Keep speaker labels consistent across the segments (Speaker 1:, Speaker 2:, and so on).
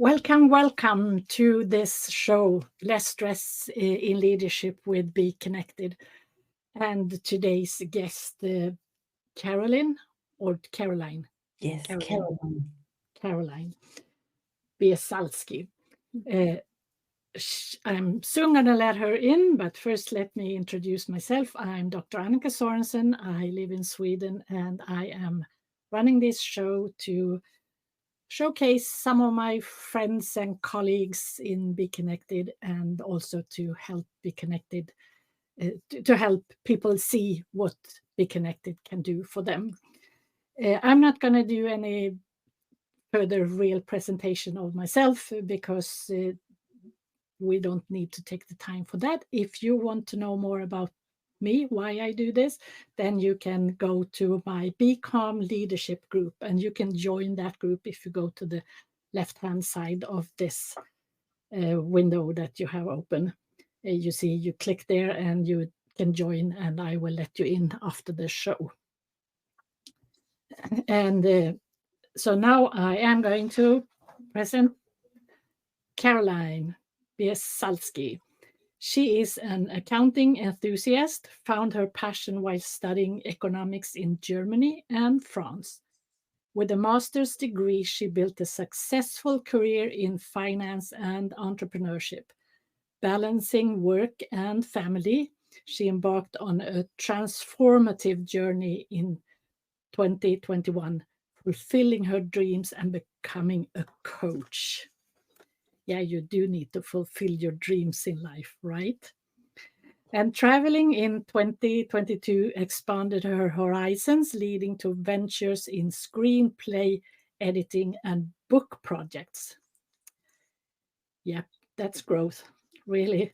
Speaker 1: Welcome to this show, Less Stress in Leadership with BeeKonnected. And today's guest, Caroline or Caroline?
Speaker 2: Yes,
Speaker 1: Caroline.
Speaker 2: Caroline.
Speaker 1: Caroline Biesalski. I'm soon going to let her in, but first let me introduce myself. I'm Dr. Annika Sorensen. I live in Sweden and I am running this show to showcase some of my friends and colleagues in BeeKonnected and also to help BeeKonnected, to help people see what BeeKonnected can do for them. I'm not going to do any further real presentation of myself because we don't need to take the time for that. If you want to know more about me, why I do this, then you can go to my BeCom leadership group and you can join that group if you go to the left-hand side of this window that you have open. You see, you click there and you can join and I will let you in after the show. And so now I am going to present Caroline Biesalski. She is an accounting enthusiast, found her passion while studying economics in Germany and France. With a master's degree, she built a successful career in finance and entrepreneurship. Balancing work and family, she embarked on a transformative journey in 2021, fulfilling her dreams and becoming a coach. Yeah, you do need to fulfill your dreams in life, right? And traveling in 2022 expanded her horizons, leading to ventures in screenplay editing and book projects. Yep, that's growth, really.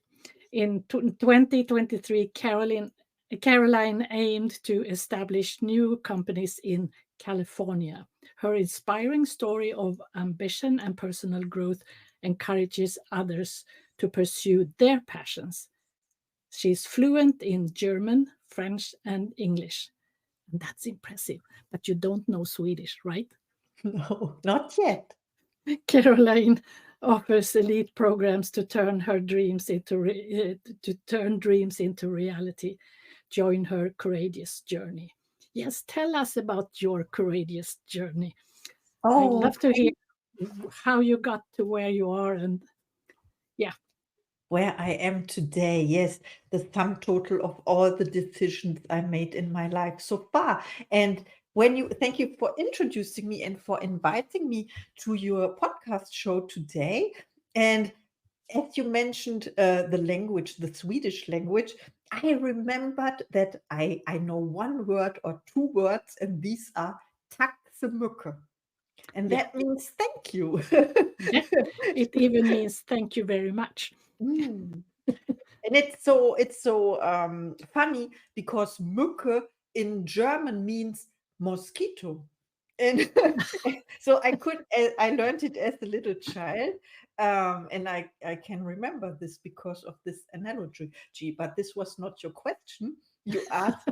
Speaker 1: In 2023, Caroline aimed to establish new companies in California. Her inspiring story of ambition and personal growth encourages others to pursue their passions. She's fluent in German, French, and English. And that's impressive. But you don't know Swedish, right?
Speaker 2: No, not yet.
Speaker 1: Caroline offers elite programs to turn her dreams into reality. Join her courageous journey. Yes, tell us about your courageous journey. I'd
Speaker 2: Oh,
Speaker 1: love to hear how you got to where you are and yeah.
Speaker 2: where I am today. Yes, the sum total of all the decisions I made in my life so far. And thank you for introducing me and for inviting me to your podcast show today. And as you mentioned, the language, the Swedish language, I remembered that I know one word or two words, and these are tack så mycket. And
Speaker 1: Yeah.
Speaker 2: that means thank you.
Speaker 1: Yeah, it even means thank you very much.
Speaker 2: Mm. And it's so funny because Mücke in German means mosquito. And so I learned it as a little child. And I can remember this because of this analogy. But this was not your question. You asked,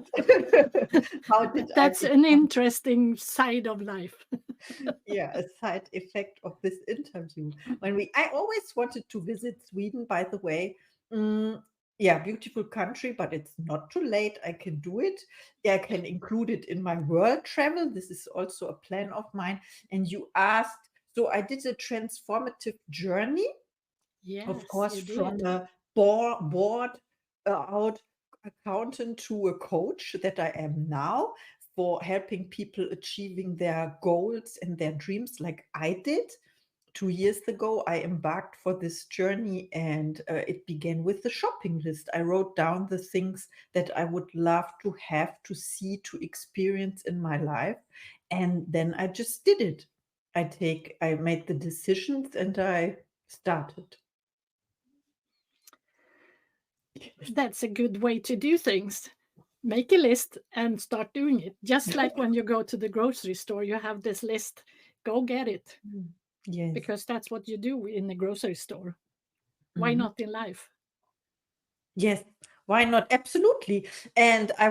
Speaker 2: how did I
Speaker 1: That's an interesting side of life.
Speaker 2: yeah, a side effect of this interview. I always wanted to visit Sweden, by the way. Mm, yeah, beautiful country, but it's not too late. I can do it. I can include it in my world travel. This is also a plan of mine. And you asked, so I did a transformative journey, of
Speaker 1: Yes,
Speaker 2: course,
Speaker 1: you
Speaker 2: from
Speaker 1: did.
Speaker 2: a board out accountant to a coach that I am now for helping people achieving their goals and their dreams, like I did. 2 years ago, I embarked for this journey, and it began with the shopping list. I wrote down the things that I would love to have, to see, to experience in my life, and then I just did it. I made the decisions, and I started.
Speaker 1: That's a good way to do things. Make a list and start doing it. Just like when you go to the grocery store, you have this list. Go get it
Speaker 2: Mm. Yes.
Speaker 1: because that's what you do in the grocery store. Why
Speaker 2: Mhm.
Speaker 1: not in life?
Speaker 2: Yes, why not? Absolutely. And I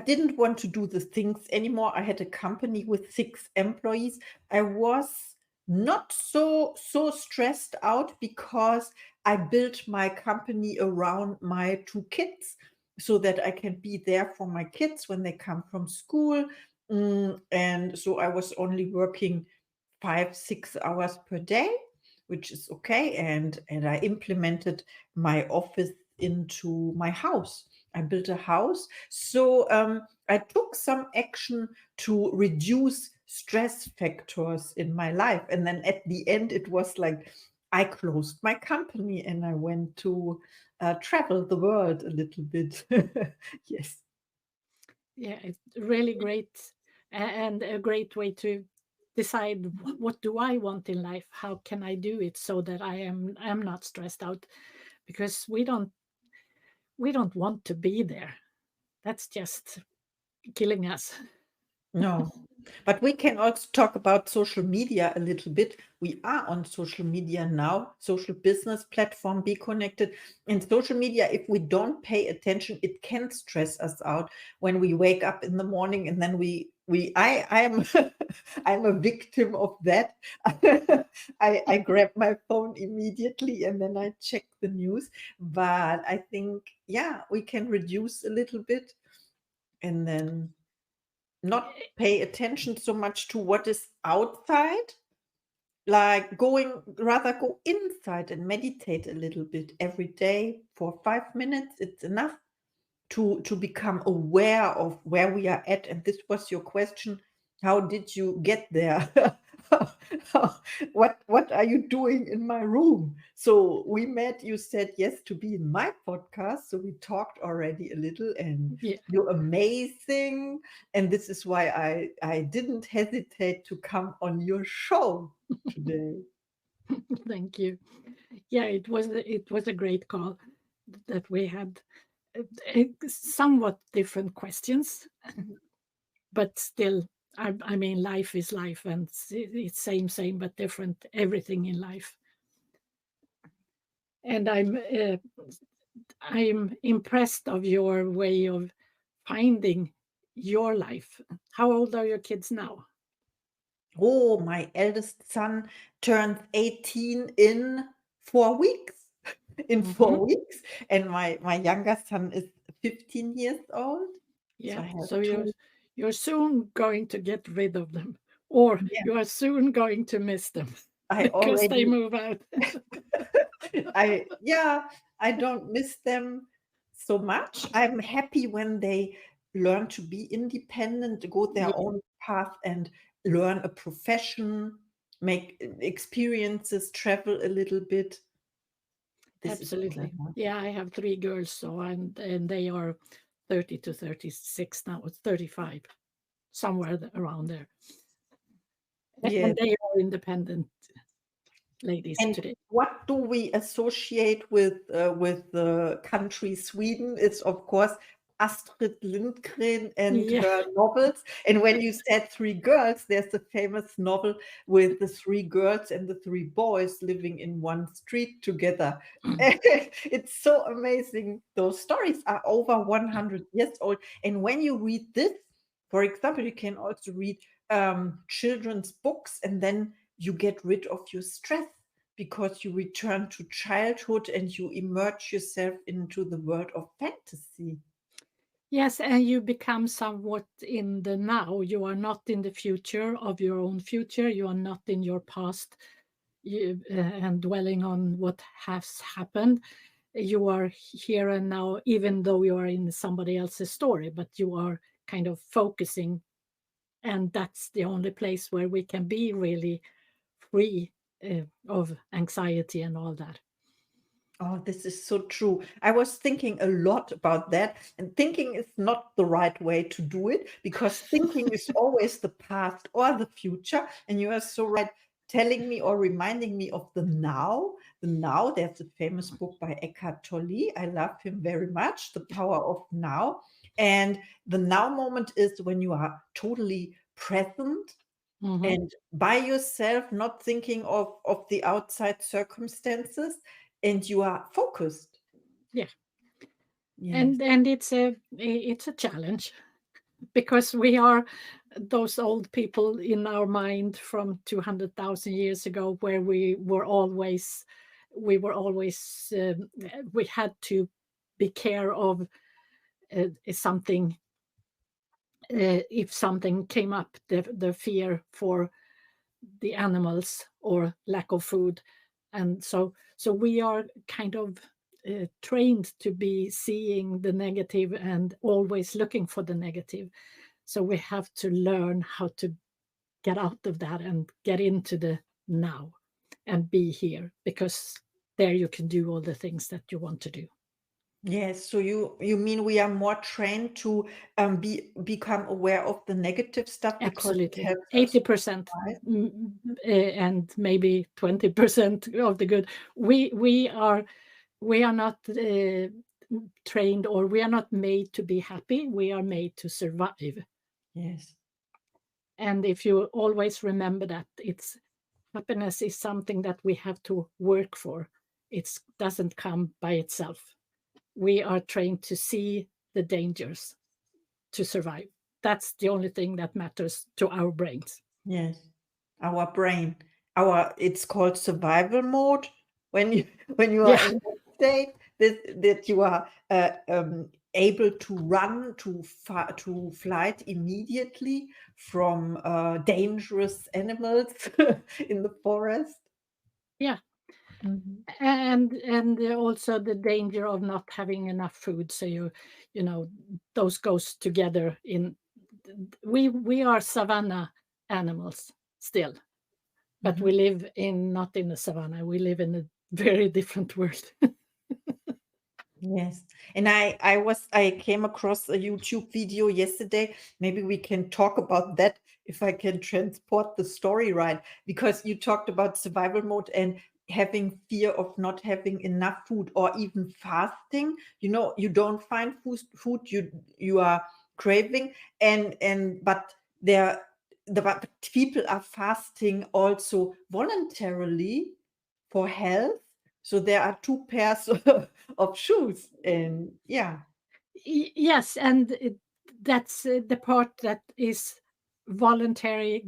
Speaker 2: didn't want to do the things anymore. I had a company with 6 employees. I was not so stressed out because I built my company around my two kids so that I can be there for my kids when they come from school. And so I was only working 5 6 hours per day, which is okay. And I implemented my office into my house. I built a house. So I took some action to reduce stress factors in my life. And then at the end, it was like I closed my company and I went to travel the world a little bit. Yes.
Speaker 1: Yeah, it's really great and a great way to decide what do I want in life? How can I do it so that I am not stressed out? Because we don't want to be there. That's just killing us.
Speaker 2: No. But we can also talk about social media a little bit. We are on social media now, social business platform, BeeKonnected. And social media, if we don't pay attention, it can stress us out when we wake up in the morning and then I'm I'm a victim of that. I grab my phone immediately and then I check the news. But I think, yeah, we can reduce a little bit and then not pay attention so much to what is outside, like rather go inside and meditate a little bit every day for 5 minutes. It's enough to become aware of where we are at. And this was your question. How did you get there? What are you doing in my room? So we met, you said yes to be in my podcast. So we talked already a little and
Speaker 1: Yeah,
Speaker 2: you're amazing. And this is why I didn't hesitate to come on your show today.
Speaker 1: thank you. Yeah, it was a great call that we had. Somewhat different questions, but still, I mean, life is life, and it's same, but different. Everything in life, and I'm impressed of your way of finding your life. How old are your kids now?
Speaker 2: Oh, my eldest son turns 18 in 4 weeks. In
Speaker 1: Hmm.
Speaker 2: 4 weeks, and my younger son is 15 years old. So
Speaker 1: Yeah,
Speaker 2: I have
Speaker 1: so you're
Speaker 2: two.
Speaker 1: you're soon going to get rid of them, or
Speaker 2: Yeah,
Speaker 1: you are soon going to miss them
Speaker 2: I
Speaker 1: because they
Speaker 2: already
Speaker 1: move out.
Speaker 2: yeah, I don't miss them so much. I'm happy when they learn to be independent, go their
Speaker 1: Yeah,
Speaker 2: own path and learn a profession, make experiences, travel a little bit. This is what I
Speaker 1: absolutely.
Speaker 2: want.
Speaker 1: Yeah, I have three girls, so and they are 30 to 36 now. It's 35, somewhere around there, and
Speaker 2: Yes.
Speaker 1: they are independent ladies
Speaker 2: And
Speaker 1: today.
Speaker 2: what do we associate with the country Sweden? It's of course Astrid Lindgren and
Speaker 1: Yeah.
Speaker 2: her novels. And when you said three girls, there's the famous novel with the three girls and the three boys living in one street together. It's so amazing. Those stories are over 100 years old. And when you read this, for example, you can also read children's books and then you get rid of your stress because you return to childhood and you immerse yourself into the world of fantasy.
Speaker 1: Yes, and you become somewhat in the now. You are not in the future of your own future. You are not in your past and dwelling on what has happened. You are here and now, even though you are in somebody else's story, but you are kind of focusing. And that's the only place where we can be really free of anxiety and all that.
Speaker 2: Oh, this is so true. I was thinking a lot about that, and thinking is not the right way to do it because thinking is always the past or the future. And you are so right, telling me or reminding me of the now. The now, there's a famous book by Eckhart Tolle. I love him very much, The Power of Now. And the now moment is when you are totally present
Speaker 1: Hmm.
Speaker 2: and by yourself, not thinking of the outside circumstances, and you are focused.
Speaker 1: Yeah,
Speaker 2: Yes.
Speaker 1: and it's a challenge because we are. those old people in our mind from 200,000 years ago, where we had to be care of something. If something came up, the fear for the animals or lack of food, and so we are kind of trained to be seeing the negative and always looking for the negative. So we have to learn how to get out of that and get into the now and be here, because there you can do all the things that you want to do.
Speaker 2: Yes, so you mean we are more trained to become aware of the negative stuff because it
Speaker 1: Absolutely.
Speaker 2: helps us
Speaker 1: 80%,
Speaker 2: survive?
Speaker 1: and maybe 20% of the good. We are not trained, or we are not made to be happy. We are made to survive.
Speaker 2: Yes.
Speaker 1: And if you always remember that, it's happiness is something that we have to work for. It doesn't come by itself. We are trained to see the dangers to survive. That's the only thing that matters to our brains.
Speaker 2: Yes. Our brain, it's called survival mode when you when you are
Speaker 1: Yeah.
Speaker 2: in that state that you are able to run to flight immediately from dangerous animals in the forest.
Speaker 1: Yeah.
Speaker 2: Mhm.
Speaker 1: And also the danger of not having enough food. So you know those goes together. In we are savanna animals still, but
Speaker 2: Mhm.
Speaker 1: we live in not in the savannah. We live in a very different world.
Speaker 2: Yes. And I came across a YouTube video yesterday. Maybe we can talk about that if I can transport the story right. Because you talked about survival mode and having fear of not having enough food or even fasting. You know, you don't find food you are craving, and but there but people are fasting also voluntarily for health. So there are two pairs of shoes, and yeah.
Speaker 1: Yes, and that's the part that is voluntary,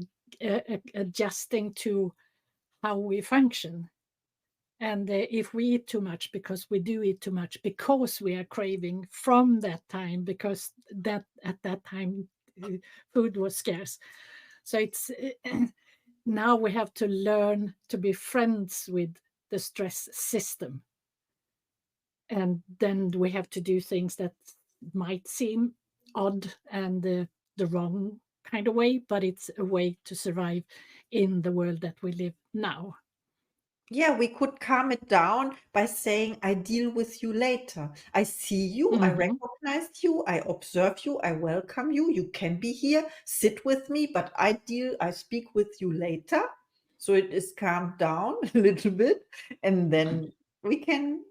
Speaker 1: adjusting to how we function. And if we eat too much, because we do eat too much, because we are craving from that time, because that at that time food was scarce. So it's now we have to learn to be friends with the stress system, and then we have to do things that might seem odd and the wrong kind of way, but it's a way to survive in the world that we live now.
Speaker 2: Yeah, we could calm it down by saying, I deal with you later. I see you, I
Speaker 1: Hmm.
Speaker 2: recognize you, I observe you, I welcome you. You can be here, sit with me, but I speak with you later. So it is calmed down a little bit, and then we can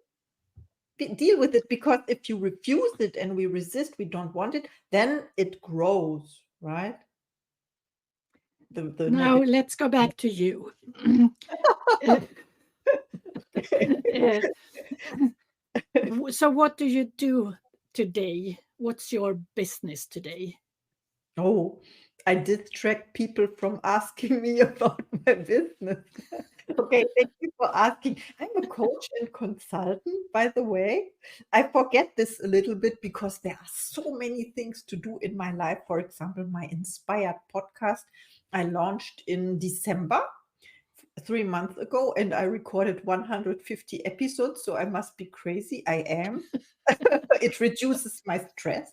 Speaker 2: deal with it, because if you refuse it and we resist, we don't want it, then it grows, right? The
Speaker 1: Now
Speaker 2: negative.
Speaker 1: let's go back to you. Uh, uh, so what do you do today? What's your business today?
Speaker 2: Oh, I distract people from asking me about my business. Okay, thank you for asking. I'm a coach and consultant, by the way. I forget this a little bit because there are so many things to do in my life. For example, my Inspired podcast I launched in December 3 months ago, and I recorded 150 episodes, so I must be crazy. I am. It reduces my stress,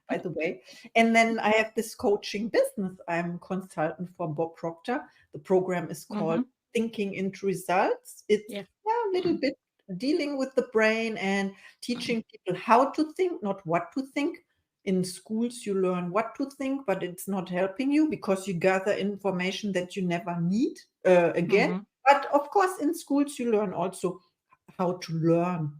Speaker 2: by the way. And then I have this coaching business. I'm a consultant for Bob Proctor. The program is called
Speaker 1: Hmm.
Speaker 2: Thinking into Results. It's,
Speaker 1: Yeah.
Speaker 2: yeah, a little bit dealing with the brain and teaching people how to think, not what to think. In schools, you learn what to think, but it's not helping you because you gather information that you never need again.
Speaker 1: Hmm.
Speaker 2: But of course, in schools, you learn also how to learn.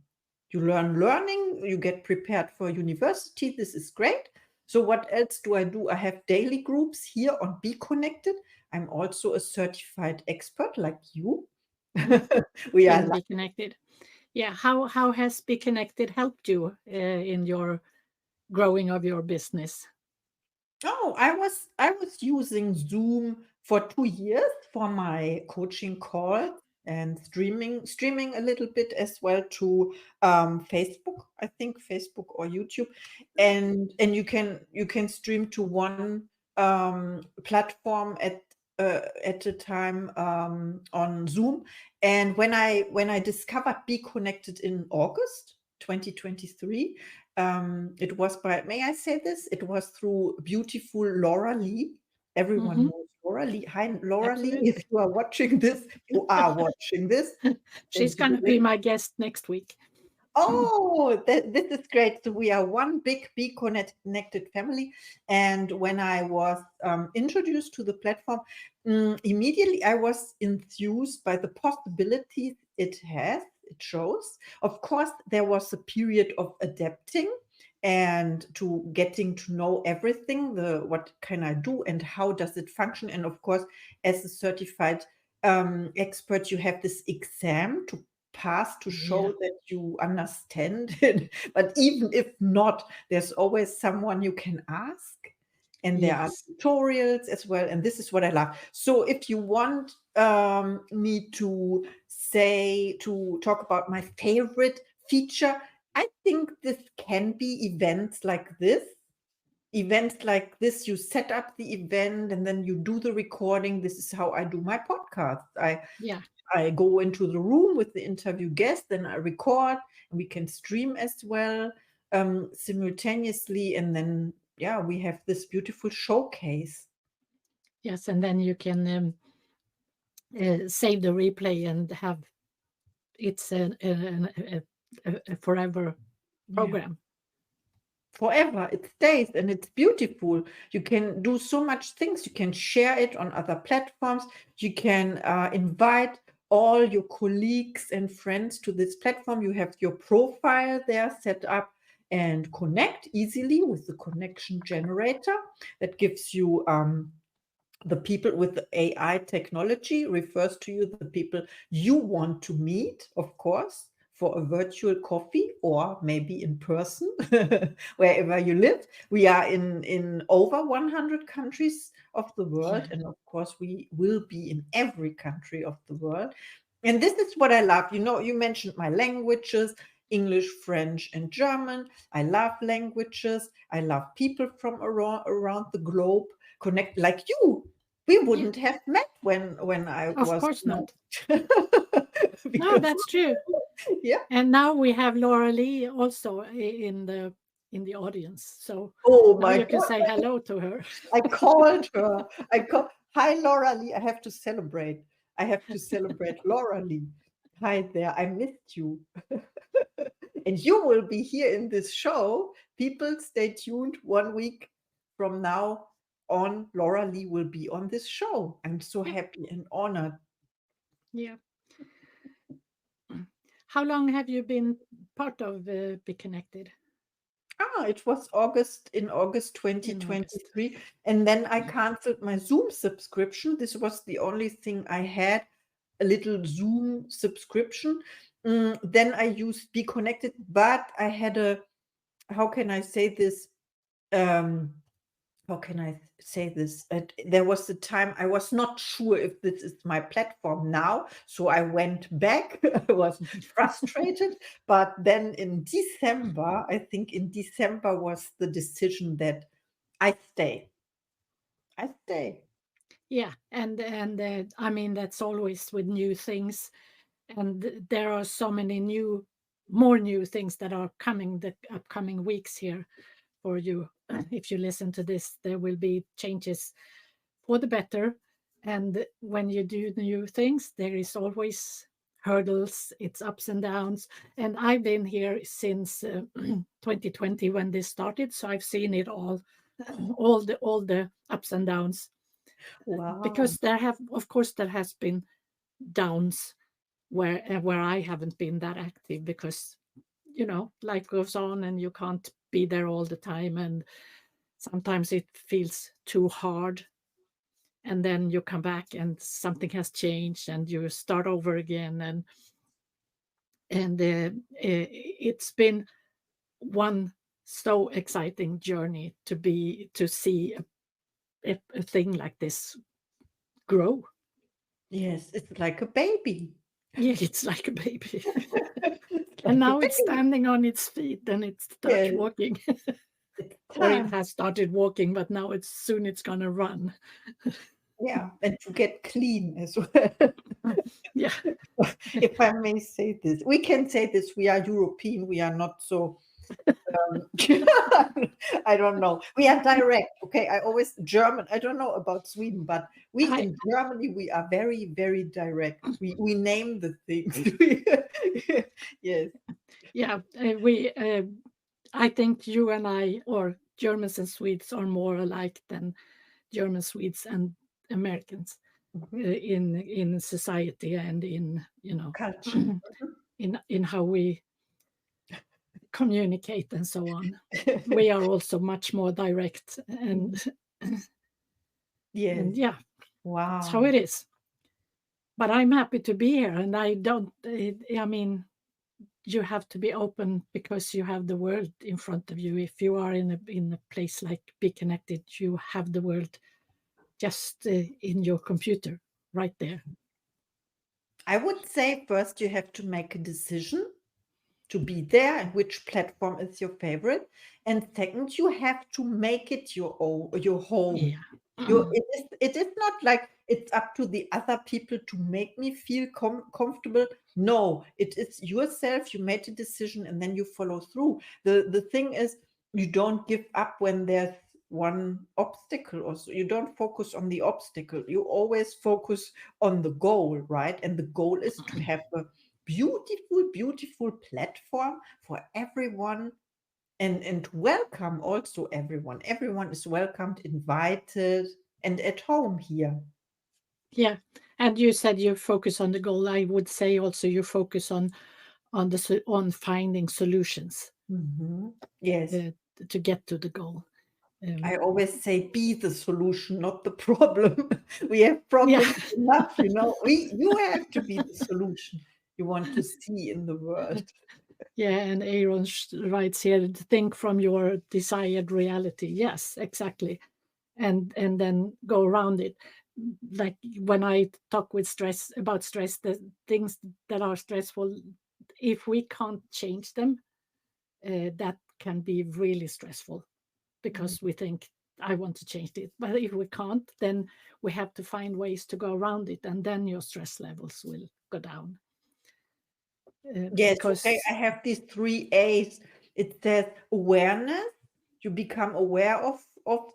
Speaker 2: You learn learning, you get prepared for university. This is great. So, what else do? I have daily groups here on BeeKonnected. I'm also a certified expert like you.
Speaker 1: Mm.
Speaker 2: We are
Speaker 1: In Be Connected. Yeah. How has Be Connected helped you in your growing of your business?
Speaker 2: Oh, I was using Zoom for 2 years for my coaching call and streaming a little bit as well to Facebook, I think Facebook or YouTube, and you can stream to one platform at a time on Zoom. And when I discovered Be Connected in August 2023, it was by, may I say this? It was through beautiful Laura Lee. Everyone
Speaker 1: Hmm.
Speaker 2: knows Laura Lee. Hi, Laura Lee. If
Speaker 1: Absolutely.
Speaker 2: you are watching this, you are watching this.
Speaker 1: She's
Speaker 2: And
Speaker 1: going to be my guest next week.
Speaker 2: oh, this is great. So we are one big Be Connected family. And when I was introduced to the platform, immediately I was enthused by the possibilities it shows. Of course, there was a period of adapting and to getting to know everything, the what can I do and how does it function. And of course, as a certified expert, you have this exam to pass to
Speaker 1: Yeah.
Speaker 2: show that you understand it. But even if not, there's always someone you can ask. And there are
Speaker 1: Yes.
Speaker 2: tutorials as well. And this is what I love. So if you want me to talk about my favorite feature, I think this can be events like this. Events like this, you set up the event and then you do the recording. This is how I do my podcast.
Speaker 1: Yeah.
Speaker 2: I go into the room with the interview guest, then I record, and we can stream as well simultaneously. And then, yeah, we have this beautiful showcase.
Speaker 1: Yes. And then you can save the replay and have it's a forever
Speaker 2: Yeah.
Speaker 1: program.
Speaker 2: Forever it stays and it's beautiful. You can do so much things. You can share it on other platforms. You can invite all your colleagues and friends to this platform. You have your profile there set up and connect easily with the connection generator that gives you the people with the AI technology, refers to you the people you want to meet, of course, for a virtual coffee or maybe in person, wherever you live. We are in over 100 countries of the world,
Speaker 1: Yeah.
Speaker 2: and of course, we will be in every country of the world. And this is what I love. You know, you mentioned my languages. English, French, and German. I love languages. I love people from around the globe connect like you. We
Speaker 1: Yeah.
Speaker 2: wouldn't have met when I
Speaker 1: Of
Speaker 2: was
Speaker 1: course
Speaker 2: not.
Speaker 1: not. No,
Speaker 2: Because
Speaker 1: that's true.
Speaker 2: yeah.
Speaker 1: And now we have Laura Lee also in the audience. So
Speaker 2: Oh
Speaker 1: now
Speaker 2: my
Speaker 1: you can
Speaker 2: God.
Speaker 1: say hello to her.
Speaker 2: I called her. Hi Laura Lee. I have to celebrate. I have to celebrate Laura Lee. Hi there. I missed you. And you will be here in this show. People, stay tuned. 1 week from now on, Laura Lee will be on this show. I'm so
Speaker 1: Yeah.
Speaker 2: happy and honored.
Speaker 1: Yeah. How long have you been part of Be Connected?
Speaker 2: It was August
Speaker 1: In August.
Speaker 2: 2023. And then I canceled my Zoom subscription. This was the only thing I had, a little Zoom subscription. Then I used Be Connected, but I had how can I say this? Um, how can I say this? There was a time I was not sure if this is my platform now, so I went back. I was frustrated, but then in December, I think in December was the decision that I stay. I stay.
Speaker 1: Yeah, and I mean that's always with new things, and there are so many more new things that are coming the upcoming weeks here for you. If you listen to this, there will be changes for the better, and when you do new things, there is always hurdles, it's ups and downs, and I've been here since 2020 when this started, so I've seen it all, all the ups and downs,
Speaker 2: Wow.
Speaker 1: because there have of course there has been downs where I haven't been that active because life goes on and you can't be there all the time, and sometimes it feels too hard, and then you come back and something has changed and you start over again, and it's been one so exciting journey to see a thing like this grow.
Speaker 2: Yes, it's like a baby.
Speaker 1: Yeah, it's like a baby.
Speaker 2: It's
Speaker 1: And
Speaker 2: like a
Speaker 1: now it's
Speaker 2: baby.
Speaker 1: standing on its feet and it starts
Speaker 2: Yes,
Speaker 1: walking.
Speaker 2: it's
Speaker 1: Or it
Speaker 2: time.
Speaker 1: has started walking, but now it's gonna run.
Speaker 2: Yeah, and to get clean as well.
Speaker 1: Yeah.
Speaker 2: If I may say this, we can say this. We are European. We are not so. Um, I don't know. We are direct. Okay, I always German. I don't know about Sweden, but we
Speaker 1: I
Speaker 2: in Germany we are very very direct. We name the things. Yes.
Speaker 1: yeah, I think you and I, or Germans and Swedes, are more alike than German Swedes and Americans
Speaker 2: Mhm.
Speaker 1: in society and in
Speaker 2: Culture.
Speaker 1: in how we communicate and so on. We are also much more direct, and
Speaker 2: Yes.
Speaker 1: and yeah, that's how
Speaker 2: Wow.
Speaker 1: it is. But I'm happy to be here, and I don't. I mean, you have to be open because you have the world in front of you. If you are in a place like BeeKonnected, you have the world just in your computer right there.
Speaker 2: I would say first you have to make a decision to be there and which platform is your favorite. And second, you have to make it your own, your home.
Speaker 1: Yeah.
Speaker 2: It is not like it's up to the other people to make me feel comfortable. No, it is yourself. You made a decision and then you follow through. The thing is, you don't give up when there's one obstacle, or so. You don't focus on the obstacle. You always focus on the goal, right? And the goal is to have a beautiful, beautiful platform for everyone, and welcome also everyone. Everyone is welcomed, invited, and at home here.
Speaker 1: Yeah. And you said you focus on the goal. I would say also you focus on finding solutions
Speaker 2: Mhm. Yes.
Speaker 1: uh, to get to the goal.
Speaker 2: I
Speaker 1: Um,
Speaker 2: always say be the solution, not the problem. We have
Speaker 1: yeah.
Speaker 2: problems enough, you have to be the solution you want to see in the world.
Speaker 1: Yeah, and Aaron writes here, think from your desired reality. Yes, exactly. And then go around it. Like when I talk with stress, the things that are stressful, if we can't change them, that can be really stressful
Speaker 2: Mm.
Speaker 1: because we think I want to change it. But if we can't, then we have to find ways to go around it, and then your stress levels will go down.
Speaker 2: Yes, okay. I
Speaker 1: Because
Speaker 2: have these three A's. It says awareness. You become aware of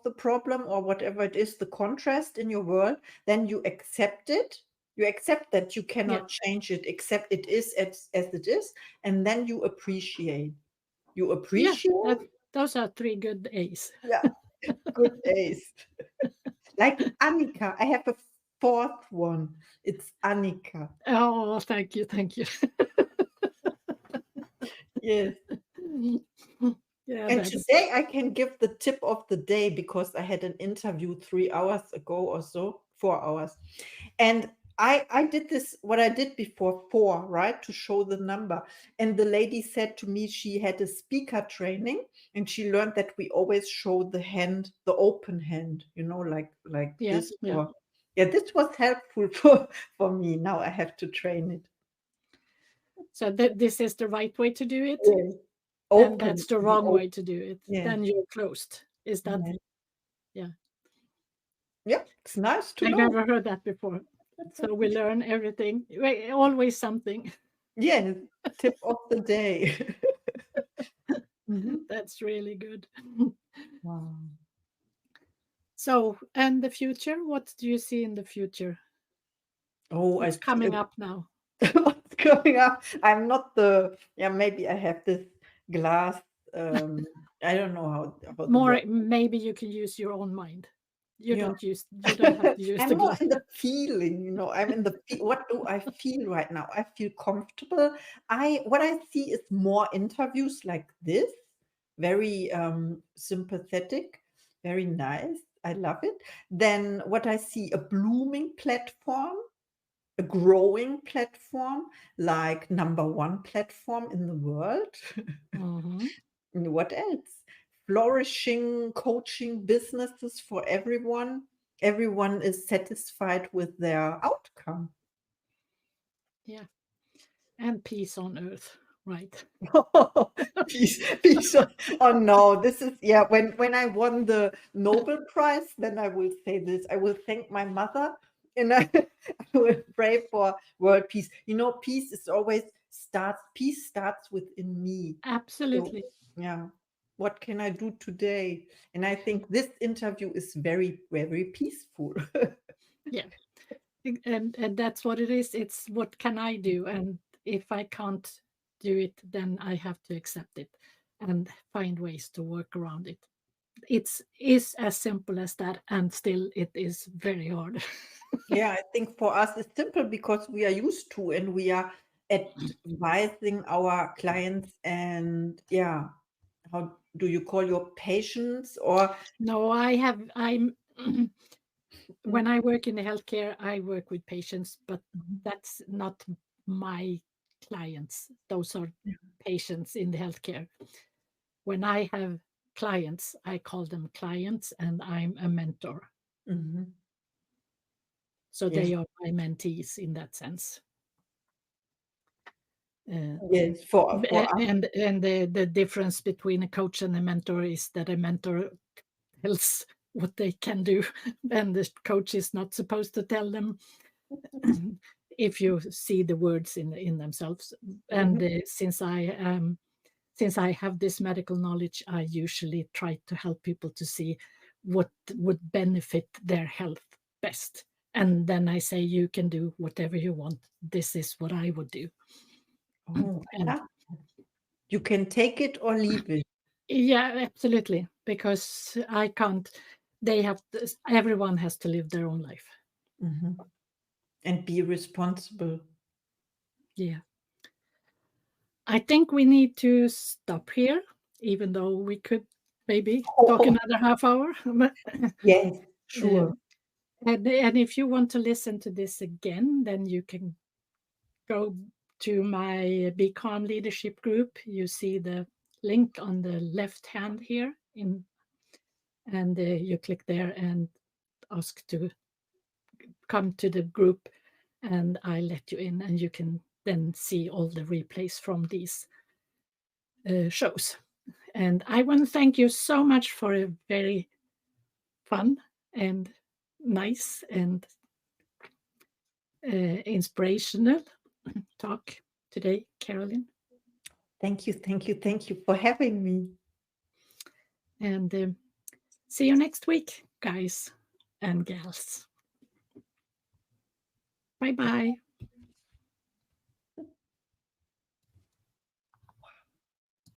Speaker 2: the problem or whatever it is, the contrast in your world. Then you accept it. You accept that you
Speaker 1: yeah,
Speaker 2: cannot change it, accept it is as it is, and then you appreciate. You
Speaker 1: yeah,
Speaker 2: appreciate.
Speaker 1: those are three good A's.
Speaker 2: Yeah, good A's. Like Annika. I have a fourth one. It's Annika.
Speaker 1: Oh, thank you, thank you.
Speaker 2: Yes.
Speaker 1: Yeah,
Speaker 2: And
Speaker 1: that's
Speaker 2: today I can give the tip of the day because I had an interview 3 hours ago or so, 4 hours. And I did this, what I did before, four, right, to show the number. And the lady said to me she had a speaker training and she learned that we always show the hand, the open hand, like
Speaker 1: yeah,
Speaker 2: this.
Speaker 1: yeah.
Speaker 2: Or yeah, this was helpful for me. Now I have to train it.
Speaker 1: So this is the right way to do it,
Speaker 2: Yes.
Speaker 1: and
Speaker 2: Open
Speaker 1: that's the
Speaker 2: the
Speaker 1: wrong
Speaker 2: open.
Speaker 1: way to do it.
Speaker 2: Yes.
Speaker 1: Then you're closed. Is that?
Speaker 2: Yes.
Speaker 1: Yeah,
Speaker 2: Yeah, it's nice to
Speaker 1: I
Speaker 2: know.
Speaker 1: never heard that before. So we learn everything. Always something.
Speaker 2: Yes, tip of the day. Mhm.
Speaker 1: That's really good.
Speaker 2: Wow.
Speaker 1: So, and the future, what do you see in the future?
Speaker 2: Oh, I
Speaker 1: What's
Speaker 2: see
Speaker 1: coming up now?
Speaker 2: what's going up. I'm not yeah, maybe I have this glass, I don't know how the word.
Speaker 1: More, maybe you can use your own mind.
Speaker 2: Yeah.
Speaker 1: You don't have to use the
Speaker 2: I'm more
Speaker 1: glass.
Speaker 2: in the feeling, I'm in the what do I feel right now? I feel comfortable. What I see is more interviews like this, very sympathetic, very nice. I love it. Then what I see, a blooming platform, a growing platform, like number one platform in the world.
Speaker 1: Mhm.
Speaker 2: And what else? Flourishing coaching businesses for everyone. Everyone is satisfied with their outcome.
Speaker 1: Yeah. And peace on earth, right?
Speaker 2: Peace. Oh no, this is, yeah. When I won the Nobel Prize, then I will say this. I will thank my mother, and I, I will pray for world peace. You know, peace starts within me. So
Speaker 1: Absolutely.
Speaker 2: yeah, what can I do today? And I think this interview is very, very peaceful.
Speaker 1: Yeah. And that's what it is. It's what can I do? And if I can't do it, then I have to accept it and find ways to work around it. It's is as simple as that, and still it is very hard.
Speaker 2: Yeah, I think for us it's simple because we are used to and we are advising our clients, and yeah, how do you call your patients or
Speaker 1: No, I'm when I work in the healthcare, I work with patients, but that's not my clients. Those are patients in the healthcare. When I have clients, I call them clients and I'm a mentor.
Speaker 2: Mhm.
Speaker 1: So
Speaker 2: Yes,
Speaker 1: they are my mentees in that sense. Uh,
Speaker 2: yes, for us.
Speaker 1: and the difference between a coach and a mentor is that a mentor tells what they can do, and the coach is not supposed to tell them if you see the words in themselves. And
Speaker 2: Mhm.
Speaker 1: since I have this medical knowledge, I usually try to help people to see what would benefit their health best. And then I say, you can do whatever you want. This is what I would do.
Speaker 2: Oh, I
Speaker 1: And
Speaker 2: love. You can take it or leave it.
Speaker 1: yeah, absolutely. Because I can't, everyone has to live their own life.
Speaker 2: Mhm. And be responsible.
Speaker 1: Yeah. I think we need to stop here, even though we could maybe talk another half hour. But,
Speaker 2: Yes,
Speaker 1: uh,
Speaker 2: sure.
Speaker 1: and if you want to listen to this again, then you can go to my Be Calm Leadership group. You see the link on the left hand here, and you click there and ask to come to the group, and I let you in, and you can then see all the replays from these shows. And I want to thank you so much for a very fun and nice and inspirational talk today, Caroline.
Speaker 2: Thank you for having me.
Speaker 1: And see you next week, guys and gals. Bye bye.